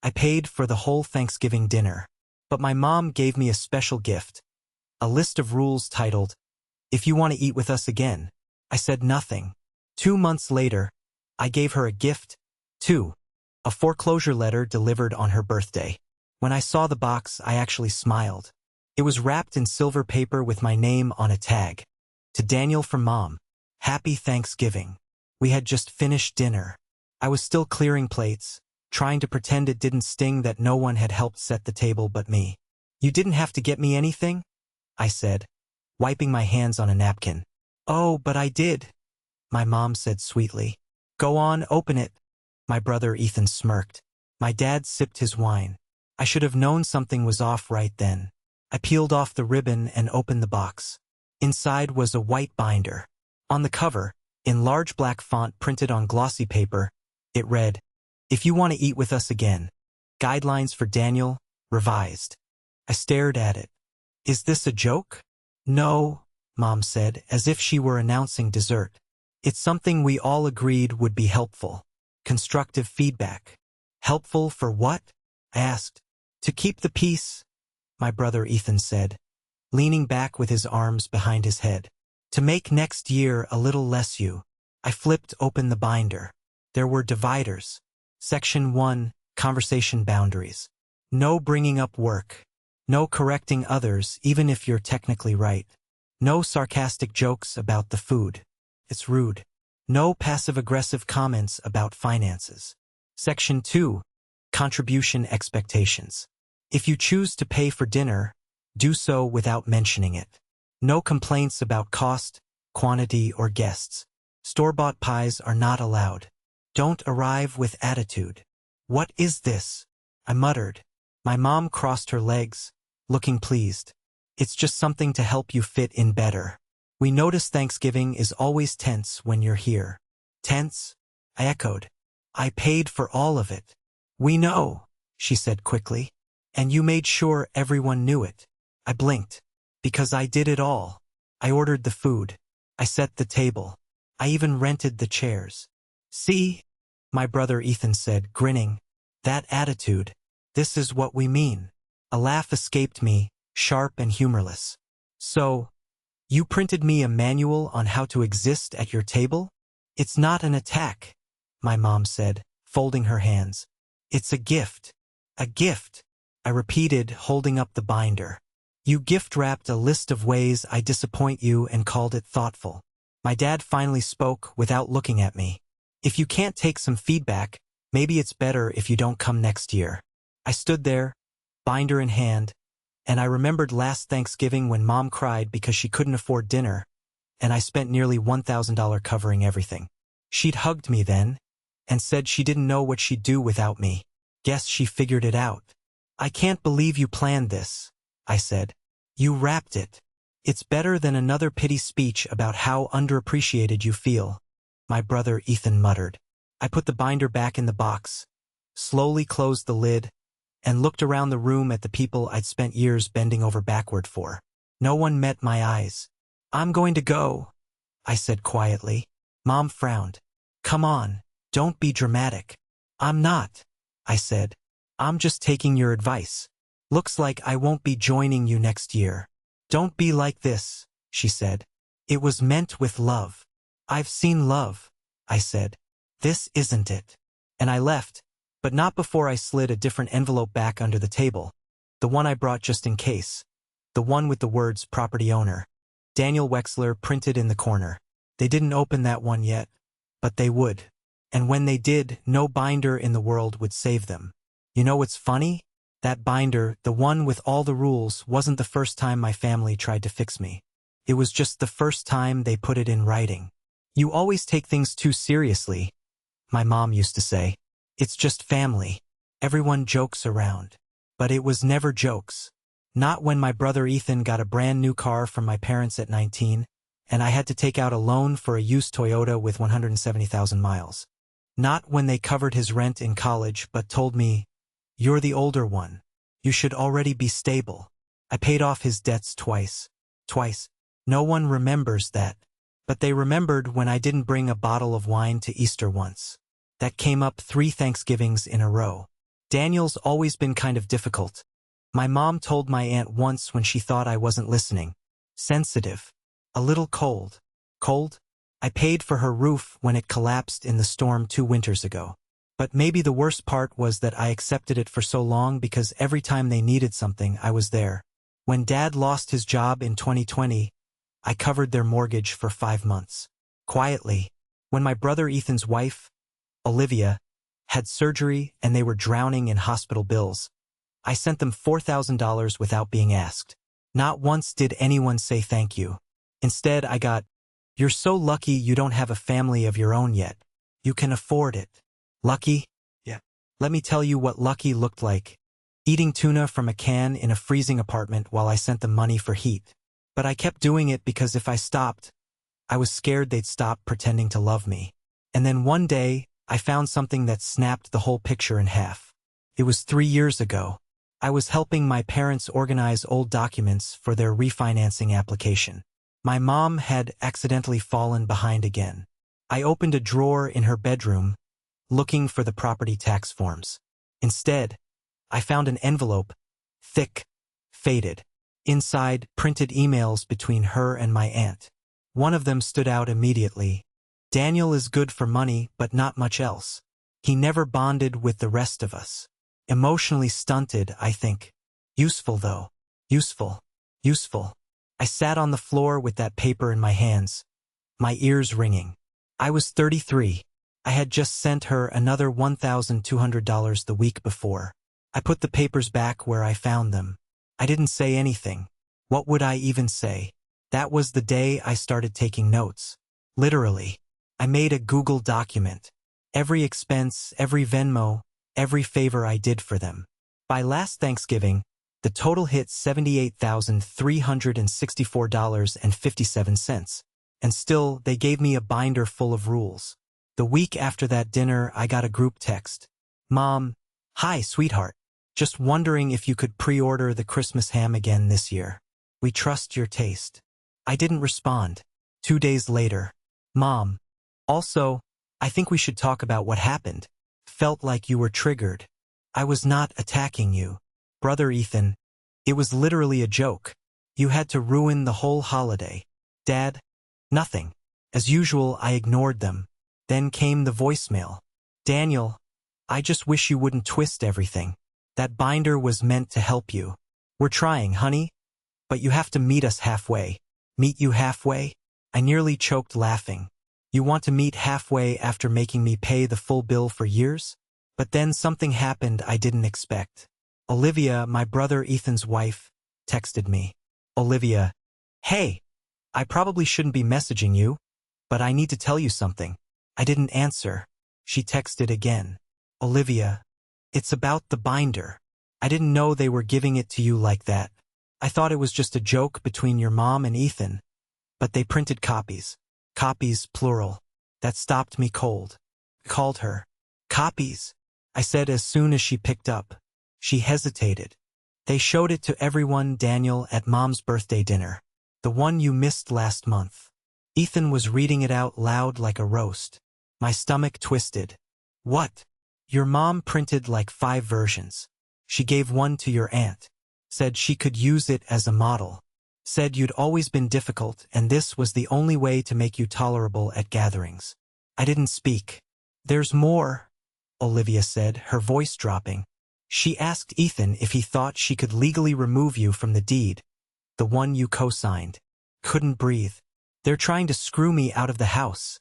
I paid for the whole Thanksgiving dinner. But my mom gave me a special gift, a list of rules titled, "If you want to eat with us again." I said nothing. 2 months later, I gave her a gift, too, a foreclosure letter delivered on her birthday. When I saw the box, I actually smiled. It was wrapped in silver paper with my name on a tag. To Daniel from Mom, Happy Thanksgiving. We had just finished dinner. I was still clearing plates, trying to pretend it didn't sting that no one had helped set the table but me. "You didn't have to get me anything?" I said, wiping my hands on a napkin. "Oh, but I did," my mom said sweetly. "Go on, open it." My brother Ethan smirked. My dad sipped his wine. I should have known something was off right then. I peeled off the ribbon and opened the box. Inside was a white binder. On the cover, in large black font printed on glossy paper, it read, "If you want to eat with us again. Guidelines for Daniel, revised." I stared at it. "Is this a joke?" "No," Mom said, as if she were announcing dessert. "It's something we all agreed would be helpful. Constructive feedback." "Helpful for what?" I asked. "To keep the peace," my brother Ethan said, leaning back with his arms behind his head. "To make next year a little less you." I flipped open the binder. There were dividers. Section 1, Conversation Boundaries. No bringing up work. No correcting others, even if you're technically right. No sarcastic jokes about the food. It's rude. No passive-aggressive comments about finances. Section 2, Contribution Expectations. If you choose to pay for dinner, do so without mentioning it. No complaints about cost, quantity, or guests. Store-bought pies are not allowed. Don't arrive with attitude. "What is this?" I muttered. My mom crossed her legs, looking pleased. "It's just something to help you fit in better. We notice Thanksgiving is always tense when you're here." "Tense?" I echoed. "I paid for all of it." "We know," she said quickly. "And you made sure everyone knew it." I blinked. "Because I did it all. I ordered the food. I set the table. I even rented the chairs." "See?" my brother Ethan said, grinning. "That attitude. This is what we mean." A laugh escaped me, sharp and humorless. "So, you printed me a manual on how to exist at your table?" "It's not an attack," my mom said, folding her hands. "It's a gift." "A gift," I repeated, holding up the binder. "You gift-wrapped a list of ways I disappoint you and called it thoughtful." My dad finally spoke without looking at me. "If you can't take some feedback, maybe it's better if you don't come next year." I stood there, binder in hand, and I remembered last Thanksgiving when Mom cried because she couldn't afford dinner, and I spent nearly $1,000 covering everything. She'd hugged me then, and said she didn't know what she'd do without me. Guess she figured it out. "I can't believe you planned this," I said. "You wrapped it. It's better than another pity speech about how underappreciated you feel," my brother Ethan muttered. I put the binder back in the box, slowly closed the lid, and looked around the room at the people I'd spent years bending over backward for. No one met my eyes. "I'm going to go," I said quietly. Mom frowned. "Come on, don't be dramatic." "I'm not," I said. "I'm just taking your advice. Looks like I won't be joining you next year." "Don't be like this," she said. "It was meant with love." "I've seen love," I said. "This isn't it." And I left, but not before I slid a different envelope back under the table. The one I brought just in case. The one with the words property owner. Daniel Wexler printed in the corner. They didn't open that one yet, but they would. And when they did, no binder in the world would save them. You know what's funny? That binder, the one with all the rules, wasn't the first time my family tried to fix me. It was just the first time they put it in writing. "You always take things too seriously," my mom used to say. "It's just family. Everyone jokes around." But it was never jokes. Not when my brother Ethan got a brand new car from my parents at 19, and I had to take out a loan for a used Toyota with 170,000 miles. Not when they covered his rent in college but told me, "You're the older one. You should already be stable." I paid off his debts twice. Twice. No one remembers that. But they remembered when I didn't bring a bottle of wine to Easter once. That came up 3 Thanksgivings in a row. Daniel's always been kind of difficult. My mom told my aunt once when she thought I wasn't listening. Sensitive. A little cold. Cold? I paid for her roof when it collapsed in the storm 2 winters ago. But maybe the worst part was that I accepted it for so long because every time they needed something, I was there. When Dad lost his job in 2020, I covered their mortgage for 5 months. Quietly. When my brother Ethan's wife, Olivia, had surgery and they were drowning in hospital bills, I sent them $4,000 without being asked. Not once did anyone say thank you. Instead, I got, "You're so lucky you don't have a family of your own yet. You can afford it." Lucky? Yeah. Let me tell you what lucky looked like. Eating tuna from a can in a freezing apartment while I sent them money for heat. But I kept doing it because if I stopped, I was scared they'd stop pretending to love me. And then one day, I found something that snapped the whole picture in half. It was 3 years ago. I was helping my parents organize old documents for their refinancing application. My mom had accidentally fallen behind again. I opened a drawer in her bedroom, looking for the property tax forms. Instead, I found an envelope, thick, faded. Inside, printed emails between her and my aunt. One of them stood out immediately. "Daniel is good for money, but not much else. He never bonded with the rest of us. Emotionally stunted, I think. Useful, though. Useful. Useful." I sat on the floor with that paper in my hands, my ears ringing. I was 33. I had just sent her another $1,200 the week before. I put the papers back where I found them. I didn't say anything. What would I even say? That was the day I started taking notes. Literally. I made a Google document. Every expense, every Venmo, every favor I did for them. By last Thanksgiving, the total hit $78,364.57. And still, they gave me a binder full of rules. The week after that dinner, I got a group text. "Mom, hi, sweetheart. Just wondering if you could pre-order the Christmas ham again this year. We trust your taste." I didn't respond. 2 days later. "Mom. Also, I think we should talk about what happened. Felt like you were triggered. I was not attacking you. Brother Ethan. It was literally a joke. You had to ruin the whole holiday." "Dad?" "Nothing." As usual, I ignored them. Then came the voicemail. "Daniel, I just wish you wouldn't twist everything. That binder was meant to help you. We're trying, honey. But you have to meet us halfway." "Meet you halfway?" I nearly choked laughing. "You want to meet halfway after making me pay the full bill for years?" But then something happened I didn't expect. Olivia, my brother Ethan's wife, texted me. "Olivia, hey, I probably shouldn't be messaging you, but I need to tell you something." I didn't answer. She texted again. "Olivia, it's about the binder. I didn't know they were giving it to you like that. I thought it was just a joke between your mom and Ethan. But they printed copies. Copies, plural. That stopped me cold." I called her. "Copies," I said as soon as she picked up. She hesitated. "They showed it to everyone, Daniel, at Mom's birthday dinner. The one you missed last month." Ethan was reading it out loud like a roast. My stomach twisted. "What?" "Your mom printed like 5 versions. She gave one to your aunt. Said she could use it as a model. Said you'd always been difficult and this was the only way to make you tolerable at gatherings." I didn't speak. "There's more," Olivia said, her voice dropping. "She asked Ethan if he thought she could legally remove you from the deed. The one you co-signed." Couldn't breathe. "They're trying to screw me out of the house,"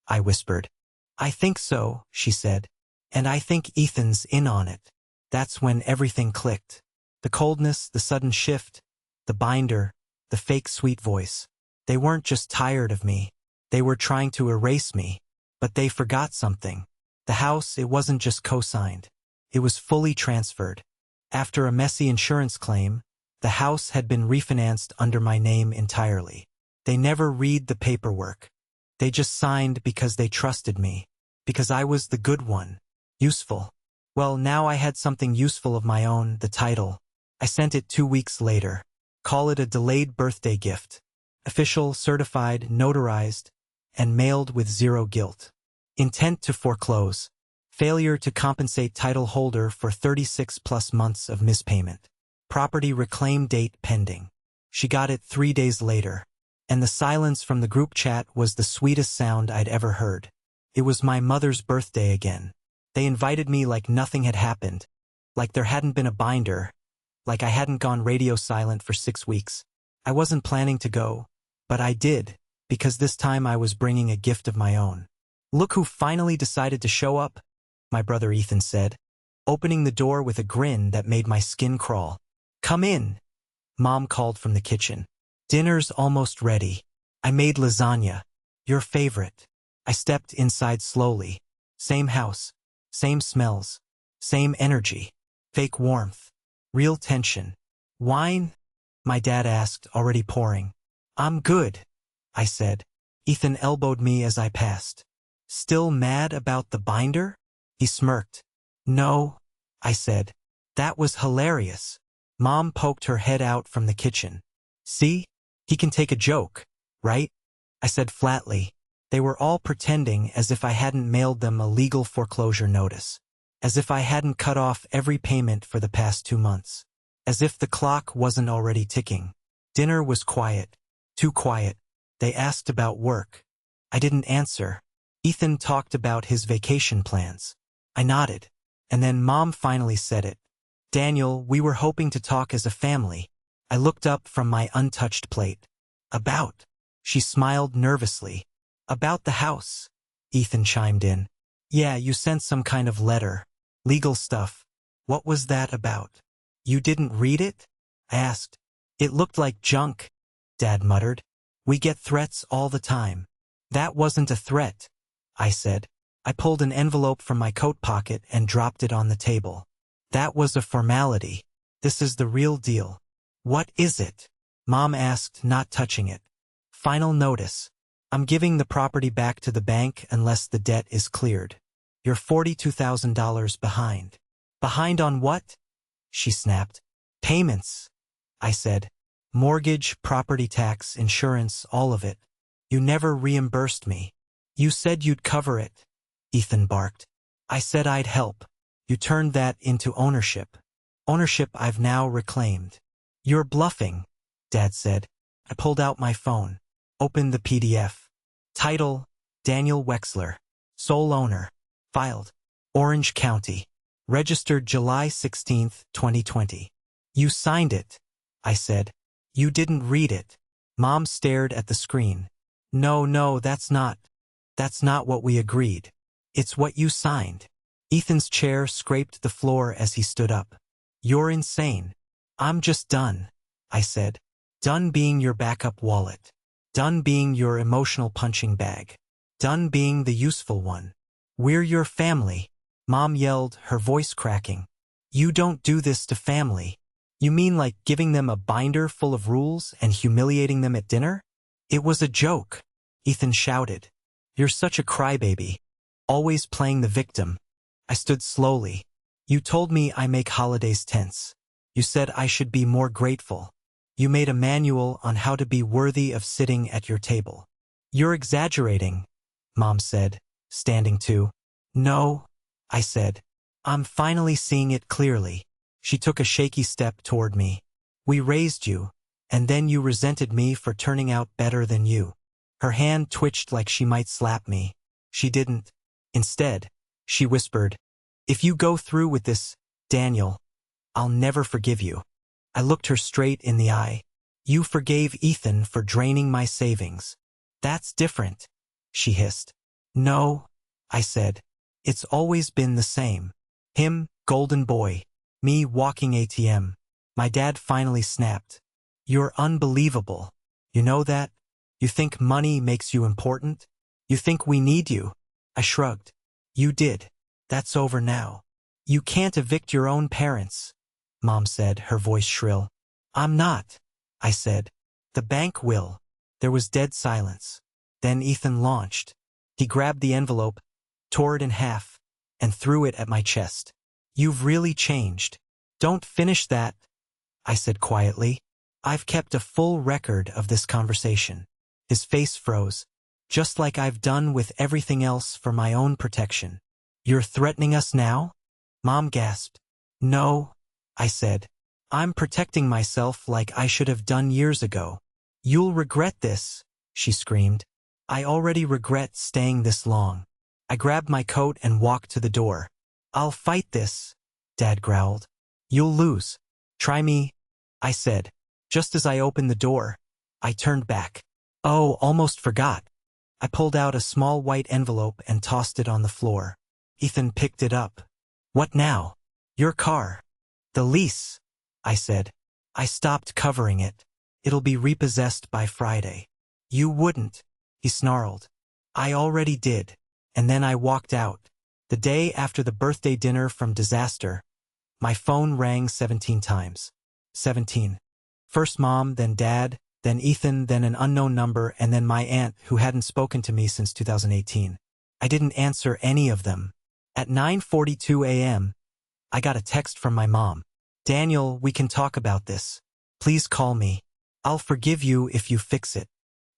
I whispered. "I think so," she said. "And I think Ethan's in on it." That's when everything clicked. The coldness, the sudden shift, the binder, the fake sweet voice. They weren't just tired of me. They were trying to erase me. But they forgot something. The house, it wasn't just co-signed. It was fully transferred. After a messy insurance claim, the house had been refinanced under my name entirely. They never read the paperwork. They just signed because they trusted me. Because I was the good one. Useful. Well, now I had something useful of my own, the title. I sent it 2 weeks later. Call it a delayed birthday gift. Official, certified, notarized, and mailed with 0 guilt. Intent to foreclose. Failure to compensate title holder for 36+ months of mispayment. Property reclaim date pending. She got it 3 days later. And the silence from the group chat was the sweetest sound I'd ever heard. It was my mother's birthday again. They invited me like nothing had happened, like there hadn't been a binder, like I hadn't gone radio silent for 6 weeks. I wasn't planning to go, but I did, because this time I was bringing a gift of my own. "Look who finally decided to show up," my brother Ethan said, opening the door with a grin that made my skin crawl. "Come in," Mom called from the kitchen. "Dinner's almost ready. I made lasagna. Your favorite." I stepped inside slowly. Same house, same smells, same energy, fake warmth, real tension. "Wine?" my dad asked, already pouring. "I'm good," I said. Ethan elbowed me as I passed. "Still mad about the binder?" He smirked. "No," I said. "That was hilarious." Mom poked her head out from the kitchen. "See? He can take a joke, right?" I said flatly. They were all pretending as if I hadn't mailed them a legal foreclosure notice, as if I hadn't cut off every payment for the past 2 months, as if the clock wasn't already ticking. Dinner was quiet, too quiet. They asked about work. I didn't answer. Ethan talked about his vacation plans. I nodded, and then Mom finally said it. "Daniel, we were hoping to talk as a family." I looked up from my untouched plate. "About?" She smiled nervously. "About the house," Ethan chimed in. "Yeah, you sent some kind of letter. Legal stuff. What was that about?" "You didn't read it?" I asked. "It looked like junk," Dad muttered. "We get threats all the time." "That wasn't a threat," I said. I pulled an envelope from my coat pocket and dropped it on the table. "That was a formality. This is the real deal." "What is it?" Mom asked, not touching it. "Final notice. I'm giving the property back to the bank unless the debt is cleared. You're $42,000 behind." "Behind on what?" she snapped. "Payments," I said. "Mortgage, property tax, insurance, all of it. You never reimbursed me." "You said you'd cover it," Ethan barked. "I said I'd help. You turned that into ownership. Ownership I've now reclaimed." "You're bluffing," Dad said. I pulled out my phone. Opened the PDF. Title, Daniel Wexler. Sole owner. Filed, Orange County. Registered July 16, 2020. "You signed it," I said. "You didn't read it." Mom stared at the screen. No, that's not what we agreed. It's what you signed." Ethan's chair scraped the floor as he stood up. "You're insane." "I'm just done," I said. "Done being your backup wallet. Done being your emotional punching bag. Done being the useful one. We're your family," Mom yelled, her voice cracking. "You don't do this to family." "You mean like giving them a binder full of rules and humiliating them at dinner?" "It was a joke," Ethan shouted. "You're such a crybaby. Always playing the victim." I stood slowly. "You told me I make holidays tense. You said I should be more grateful. You made a manual on how to be worthy of sitting at your table." "You're exaggerating," Mom said, standing too. "No," I said. "I'm finally seeing it clearly." She took a shaky step toward me. "We raised you, and then you resented me for turning out better than you." Her hand twitched like she might slap me. She didn't. Instead, she whispered, "If you go through with this, Daniel, I'll never forgive you." I looked her straight in the eye. "You forgave Ethan for draining my savings. That's different," she hissed. "No," I said. "It's always been the same. Him, golden boy. Me, walking ATM." My dad finally snapped. "You're unbelievable. You know that? You think money makes you important? You think we need you?" I shrugged. "You did. That's over now. You can't evict your own parents," Mom said, her voice shrill. "I'm not," I said. "The bank will." There was dead silence. Then Ethan launched. He grabbed the envelope, tore it in half, and threw it at my chest. "You've really changed." "Don't finish that," I said quietly. "I've kept a full record of this conversation." His face froze, just like I've done with everything else for my own protection. You're threatening us now? Mom gasped. No, I said. I'm protecting myself like I should have done years ago. You'll regret this, she screamed. I already regret staying this long. I grabbed my coat and walked to the door. I'll fight this, Dad growled. You'll lose. Try me, I said. Just as I opened the door, I turned back. Oh, almost forgot. I pulled out a small white envelope and tossed it on the floor. Ethan picked it up. What now? Your car. The lease, I said. I stopped covering it. It'll be repossessed by Friday. You wouldn't, he snarled. I already did. And then I walked out. The day after the birthday dinner from Disaster, my phone rang 17 times. 17. First Mom, then Dad, then Ethan, then an unknown number, and then my aunt who hadn't spoken to me since 2018. I didn't answer any of them. At 9:42 a.m., I got a text from my mom. Daniel, we can talk about this. Please call me. I'll forgive you if you fix it.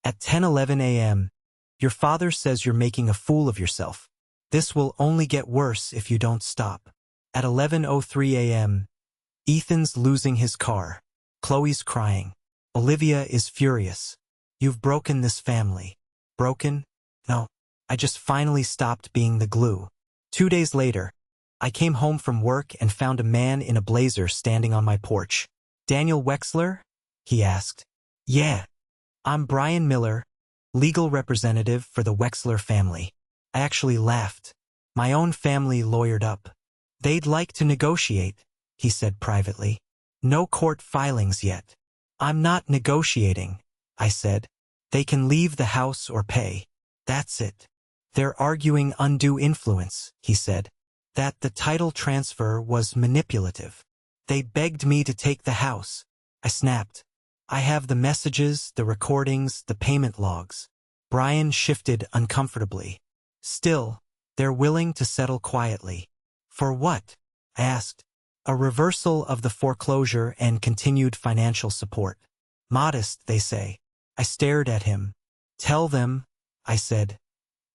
At 10:11 a.m., your father says you're making a fool of yourself. This will only get worse if you don't stop. At 11:03 a.m., Ethan's losing his car. Chloe's crying. Olivia is furious. You've broken this family. Broken? No. I just finally stopped being the glue. 2 days later, I came home from work and found a man in a blazer standing on my porch. Daniel Wexler? He asked. Yeah. I'm Brian Miller, legal representative for the Wexler family. I actually laughed. My own family lawyered up. They'd like to negotiate, he said privately. No court filings yet. I'm not negotiating, I said. They can leave the house or pay. That's it. They're arguing undue influence, he said. That the title transfer was manipulative. They begged me to take the house. I snapped. I have the messages, the recordings, the payment logs. Brian shifted uncomfortably. Still, they're willing to settle quietly. For what? I asked. A reversal of the foreclosure and continued financial support. Modest, they say. I stared at him. Tell them, I said.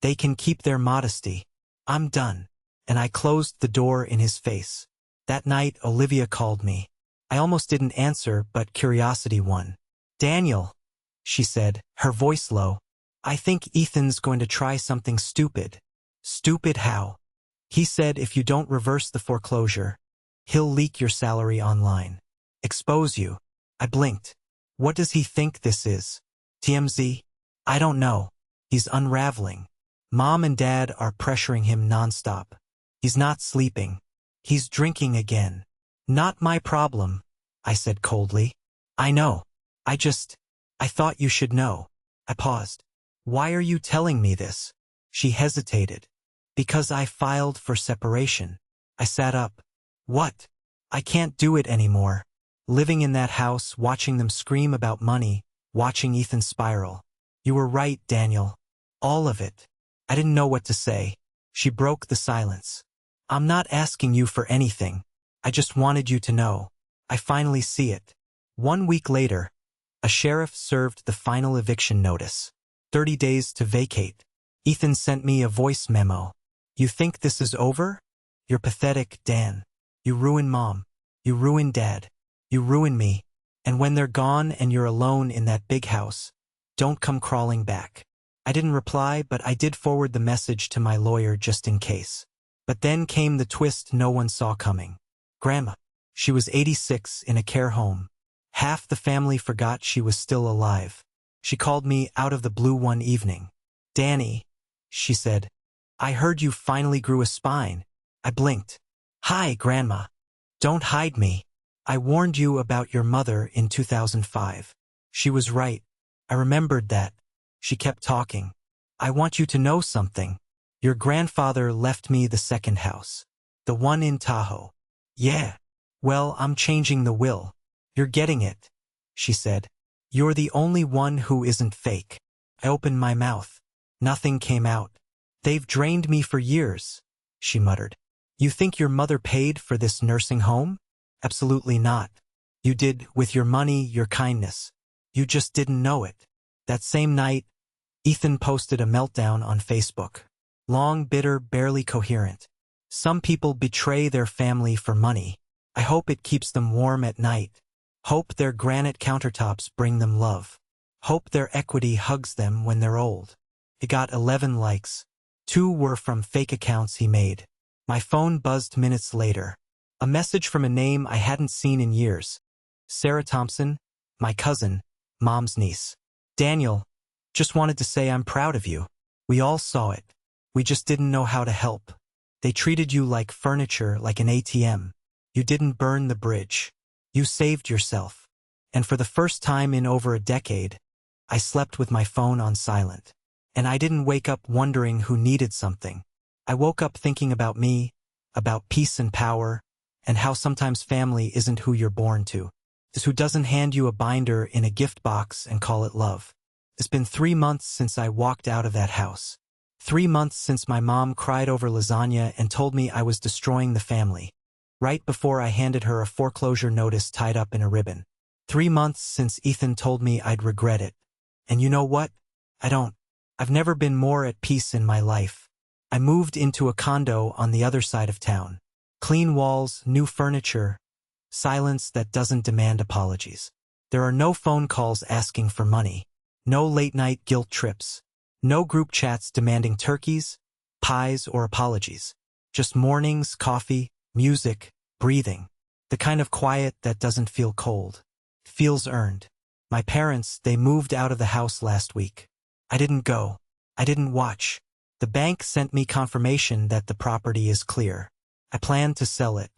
They can keep their modesty. I'm done. And I closed the door in his face. That night, Olivia called me. I almost didn't answer, but curiosity won. Daniel, she said, her voice low. I think Ethan's going to try something stupid. Stupid how? He said if you don't reverse the foreclosure, he'll leak your salary online. Expose you. I blinked. What does he think this is? TMZ? I don't know. He's unraveling. Mom and Dad are pressuring him nonstop. He's not sleeping. He's drinking again. Not my problem, I said coldly. I know. I thought you should know. I paused. Why are you telling me this? She hesitated. Because I filed for separation. I sat up. What? I can't do it anymore. Living in that house, watching them scream about money, watching Ethan spiral. You were right, Daniel. All of it. I didn't know what to say. She broke the silence. I'm not asking you for anything. I just wanted you to know. I finally see it. 1 week later, a sheriff served the final eviction notice. 30 days to vacate. Ethan sent me a voice memo. You think this is over? You're pathetic, Dan. You ruin Mom. You ruin Dad. You ruin me. And when they're gone and you're alone in that big house, don't come crawling back. I didn't reply, but I did forward the message to my lawyer just in case. But then came the twist no one saw coming. Grandma. She was 86 in a care home. Half the family forgot she was still alive. She called me out of the blue one evening. Danny, she said, I heard you finally grew a spine. I blinked. Hi, Grandma. Don't hide me. I warned you about your mother in 2005. She was right. I remembered that. She kept talking. I want you to know something. Your grandfather left me the second house. The one in Tahoe. Yeah. Well, I'm changing the will. You're getting it, she said. You're the only one who isn't fake. I opened my mouth. Nothing came out. They've drained me for years, she muttered. You think your mother paid for this nursing home? Absolutely not. You did with your money, your kindness. You just didn't know it. That same night, Ethan posted a meltdown on Facebook. Long, bitter, barely coherent. Some people betray their family for money. I hope it keeps them warm at night. Hope their granite countertops bring them love. Hope their equity hugs them when they're old. It got 11 likes. 2 were from fake accounts he made. My phone buzzed minutes later. A message from a name I hadn't seen in years. Sarah Thompson, my cousin, Mom's niece. Daniel, just wanted to say I'm proud of you. We all saw it. We just didn't know how to help. They treated you like furniture, like an ATM. You didn't burn the bridge. You saved yourself. And for the first time in over a decade, I slept with my phone on silent. And I didn't wake up wondering who needed something. I woke up thinking about me, about peace and power, and how sometimes family isn't who you're born to. It's who doesn't hand you a binder in a gift box and call it love. It's been 3 months since I walked out of that house. 3 months since my mom cried over lasagna and told me I was destroying the family. Right before I handed her a foreclosure notice tied up in a ribbon. 3 months since Ethan told me I'd regret it. And you know what? I don't. I've never been more at peace in my life. I moved into a condo on the other side of town. Clean walls, new furniture, silence that doesn't demand apologies. There are no phone calls asking for money. No late-night guilt trips. No group chats demanding turkeys, pies, or apologies. Just mornings, coffee, music, breathing. The kind of quiet that doesn't feel cold. Feels earned. My parents, they moved out of the house last week. I didn't go. I didn't watch. The bank sent me confirmation that the property is clear. I plan to sell it.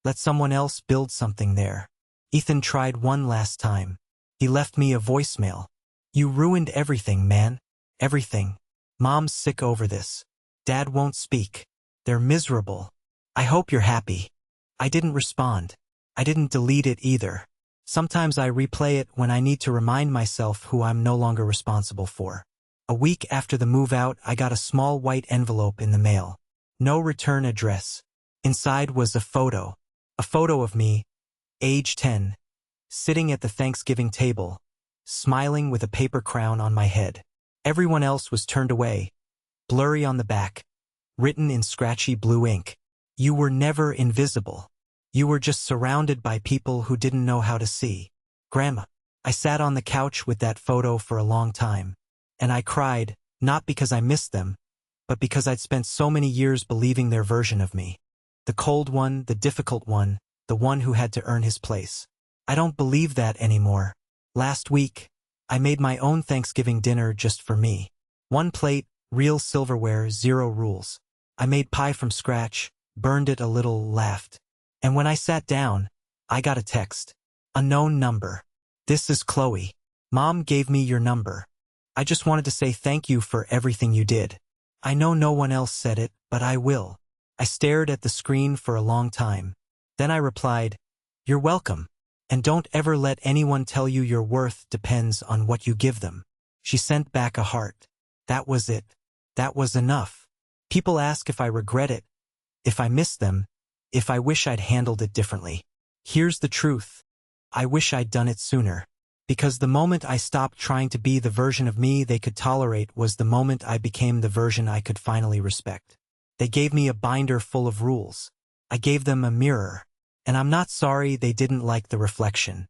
Let someone else build something there. Ethan tried one last time. He left me a voicemail. You ruined everything, man. Everything. Mom's sick over this. Dad won't speak. They're miserable. I hope you're happy. I didn't respond. I didn't delete it either. Sometimes I replay it when I need to remind myself who I'm no longer responsible for. A week after the move out, I got a small white envelope in the mail. No return address. Inside was a photo. A photo of me, age 10, sitting at the Thanksgiving table, smiling with a paper crown on my head. Everyone else was turned away, blurry on the back, written in scratchy blue ink. You were never invisible. You were just surrounded by people who didn't know how to see. Grandma. I sat on the couch with that photo for a long time. And I cried, not because I missed them, but because I'd spent so many years believing their version of me. The cold one, the difficult one, the one who had to earn his place. I don't believe that anymore. Last week, I made my own Thanksgiving dinner just for me. 1 plate, real silverware, 0 rules. I made pie from scratch, burned it a little, laughed. And when I sat down, I got a text. Unknown number. This is Chloe. Mom gave me your number. I just wanted to say thank you for everything you did. I know no one else said it, but I will. I stared at the screen for a long time. Then I replied, you're welcome. And don't ever let anyone tell you your worth depends on what you give them. She sent back a heart. That was it. That was enough. People ask if I regret it, if I miss them, if I wish I'd handled it differently. Here's the truth. I wish I'd done it sooner. Because the moment I stopped trying to be the version of me they could tolerate was the moment I became the version I could finally respect. They gave me a binder full of rules. I gave them a mirror. And I'm not sorry they didn't like the reflection.